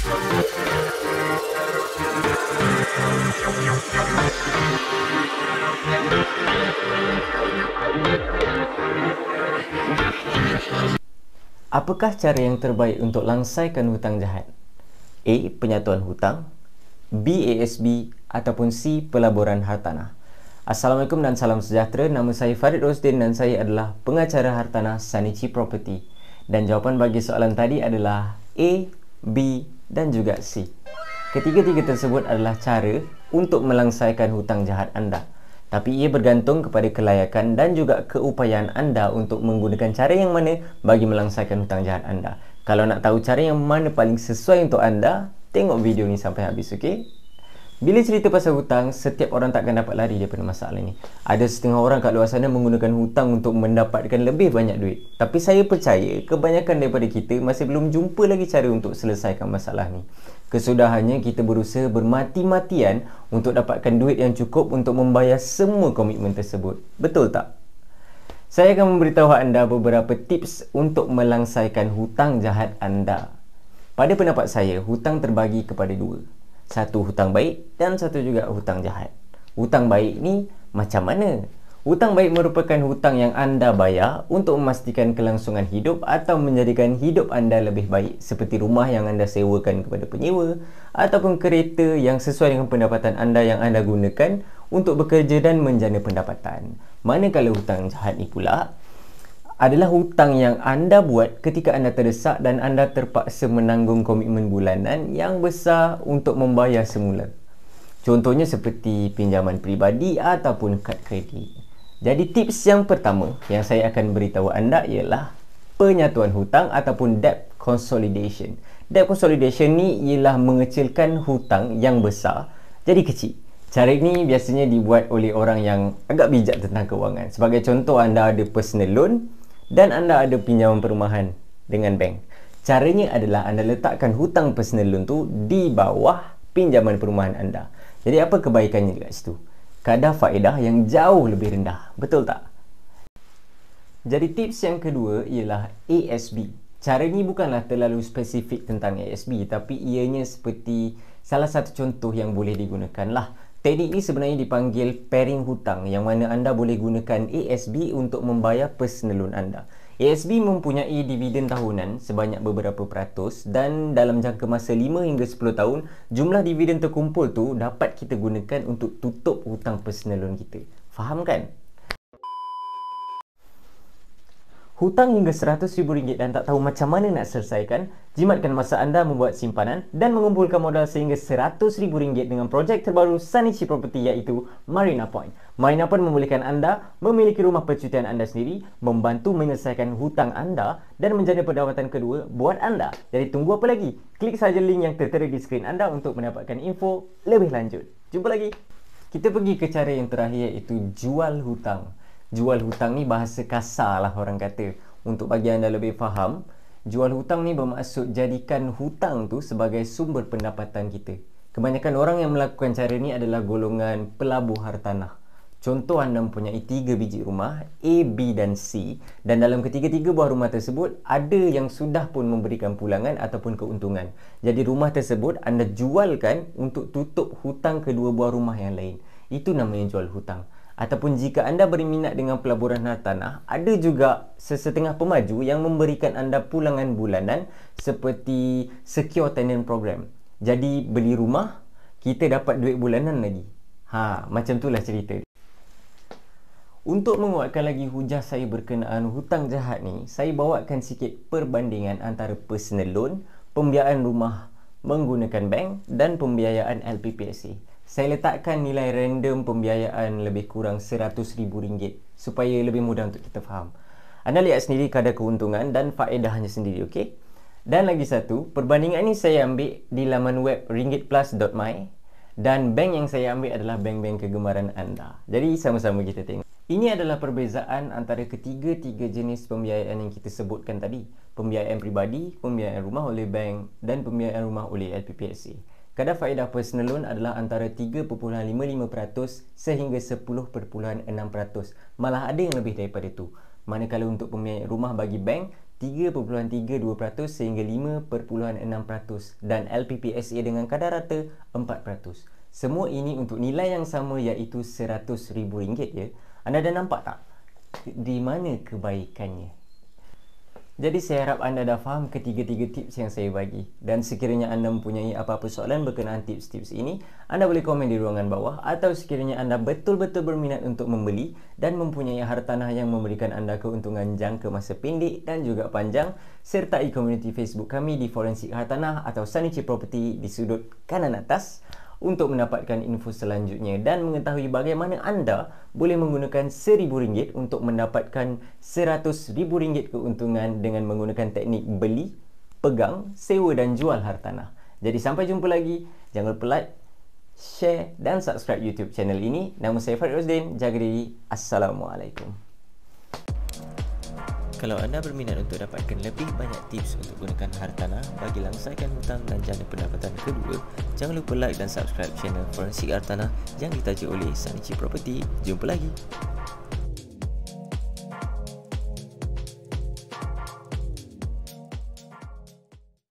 Apakah cara yang terbaik untuk langsaikan hutang jahat? A. Penyatuan hutang, B. ASB ataupun C. Pelaburan hartanah. Assalamualaikum dan salam sejahtera. Nama saya Farid Rosdin dan saya adalah pengacara hartanah Sanichi Property. Dan jawapan bagi soalan tadi adalah A, B dan juga C. Ketiga-tiga tersebut adalah cara untuk melangsaikan hutang jahat anda. Tapi ia bergantung kepada kelayakan dan juga keupayaan anda untuk menggunakan cara yang mana bagi melangsaikan hutang jahat anda. Kalau nak tahu cara yang mana paling sesuai untuk anda, tengok video ni sampai habis, okey? Bila cerita pasal hutang, setiap orang takkan dapat lari daripada masalah ni. Ada setengah orang kat luar sana menggunakan hutang untuk mendapatkan lebih banyak duit. Tapi saya percaya kebanyakan daripada kita masih belum jumpa lagi cara untuk selesaikan masalah ni. Kesudahannya kita berusaha bermati-matian untuk dapatkan duit yang cukup untuk membayar semua komitmen tersebut. Betul tak? Saya akan memberitahu anda beberapa tips untuk melangsaikan hutang jahat anda. Pada pendapat saya, hutang terbagi kepada dua. Satu hutang baik dan satu juga hutang jahat. Hutang baik ni macam mana? Hutang baik merupakan hutang yang anda bayar untuk memastikan kelangsungan hidup atau menjadikan hidup anda lebih baik, seperti rumah yang anda sewakan kepada penyewa ataupun kereta yang sesuai dengan pendapatan anda yang anda gunakan untuk bekerja dan menjana pendapatan. Manakala hutang jahat ni pula adalah hutang yang anda buat ketika anda terdesak dan anda terpaksa menanggung komitmen bulanan yang besar untuk membayar semula. Contohnya seperti pinjaman peribadi ataupun kad kredit. Jadi tips yang pertama yang saya akan beritahu anda ialah penyatuan hutang ataupun debt consolidation. Debt consolidation ni ialah mengecilkan hutang yang besar jadi kecil. Cara ini biasanya dibuat oleh orang yang agak bijak tentang kewangan. Sebagai contoh, anda ada personal loan dan anda ada pinjaman perumahan dengan bank. Caranya adalah anda letakkan hutang personal loan tu di bawah pinjaman perumahan anda. Jadi apa kebaikannya dekat situ? Kadar faedah yang jauh lebih rendah. Betul tak? Jadi tips yang kedua ialah ASB. Cara ni bukanlah terlalu spesifik tentang ASB, tapi ianya seperti salah satu contoh yang boleh digunakan lah. Teknik ni sebenarnya dipanggil pairing hutang, yang mana anda boleh gunakan ASB untuk membayar personal loan anda. ASB mempunyai dividen tahunan sebanyak beberapa peratus dan dalam jangka masa 5 hingga 10 tahun, jumlah dividen terkumpul tu dapat kita gunakan untuk tutup hutang personal loan kita. Faham kan? Hutang hingga RM100,000 dan tak tahu macam mana nak selesaikan? Jimatkan masa anda membuat simpanan dan mengumpulkan modal sehingga RM100,000 dengan projek terbaru Sanichi Property, iaitu Marina Point. Marina Point membolehkan anda memiliki rumah percutian anda sendiri, membantu menyelesaikan hutang anda dan menjana pendapatan kedua buat anda. Jadi tunggu apa lagi? Klik saja link yang tertera di skrin anda untuk mendapatkan info lebih lanjut. Jumpa lagi. Kita pergi ke cara yang terakhir, iaitu jual hutang. Jual hutang ni bahasa kasar lah orang kata. Untuk bagi anda lebih faham, jual hutang ni bermaksud jadikan hutang tu sebagai sumber pendapatan kita. Kebanyakan orang yang melakukan cara ni adalah golongan pelabur hartanah. Contoh, anda mempunyai 3 biji rumah A, B dan C, dan dalam ketiga-tiga buah rumah tersebut ada yang sudah pun memberikan pulangan ataupun keuntungan. Jadi rumah tersebut anda jualkan untuk tutup hutang kedua buah rumah yang lain. Itu namanya jual hutang. Ataupun jika anda berminat dengan pelaburan hartanah, ada juga sesetengah pemaju yang memberikan anda pulangan bulanan seperti secure tenant program. Jadi beli rumah, kita dapat duit bulanan lagi. Macam itulah cerita. Untuk menguatkan lagi hujah saya berkenaan hutang jahat ni, saya bawakan sikit perbandingan antara personal loan, pembiayaan rumah menggunakan bank dan pembiayaan LPPSA. Saya letakkan nilai random pembiayaan lebih kurang RM100,000 supaya lebih mudah untuk kita faham. Anda lihat sendiri kadar keuntungan dan faedahnya sendiri, okey? Dan lagi satu, perbandingan ni saya ambil di laman web ringgitplus.my dan bank yang saya ambil adalah bank-bank kegemaran anda. Jadi sama-sama kita tengok. Ini adalah perbezaan antara ketiga-tiga jenis pembiayaan yang kita sebutkan tadi. Pembiayaan peribadi, pembiayaan rumah oleh bank dan pembiayaan rumah oleh LPPSA. Kadar faedah personal loan adalah antara 3.55% sehingga 10.6%. Malah ada yang lebih daripada itu. Manakala untuk pembiayaan rumah bagi bank, 3.32% sehingga 5.6% dan LPPSA dengan kadar rata 4%. Semua ini untuk nilai yang sama iaitu RM100,000 ya. Anda dah nampak tak di mana kebaikannya? Jadi saya harap anda dah faham ketiga-tiga tips yang saya bagi. Dan sekiranya anda mempunyai apa-apa soalan berkenaan tips-tips ini, anda boleh komen di ruangan bawah. Atau sekiranya anda betul-betul berminat untuk membeli dan mempunyai hartanah yang memberikan anda keuntungan jangka masa pendek dan juga panjang, sertai komuniti Facebook kami di Forensik Hartanah atau Sanichi Property di sudut kanan atas untuk mendapatkan info selanjutnya dan mengetahui bagaimana anda boleh menggunakan RM1,000 untuk mendapatkan RM100,000 keuntungan dengan menggunakan teknik beli, pegang, sewa dan jual hartanah. Jadi sampai jumpa lagi. Jangan lupa like, share dan subscribe YouTube channel ini. Nama saya Farid Rosdin. Jaga diri. Assalamualaikum. Kalau anda berminat untuk dapatkan lebih banyak tips untuk gunakan hartanah bagi langsaikan hutang dan jana pendapatan kedua, jangan lupa like dan subscribe channel Forensik Hartanah yang ditaja oleh Sanichi Property. Jumpa lagi.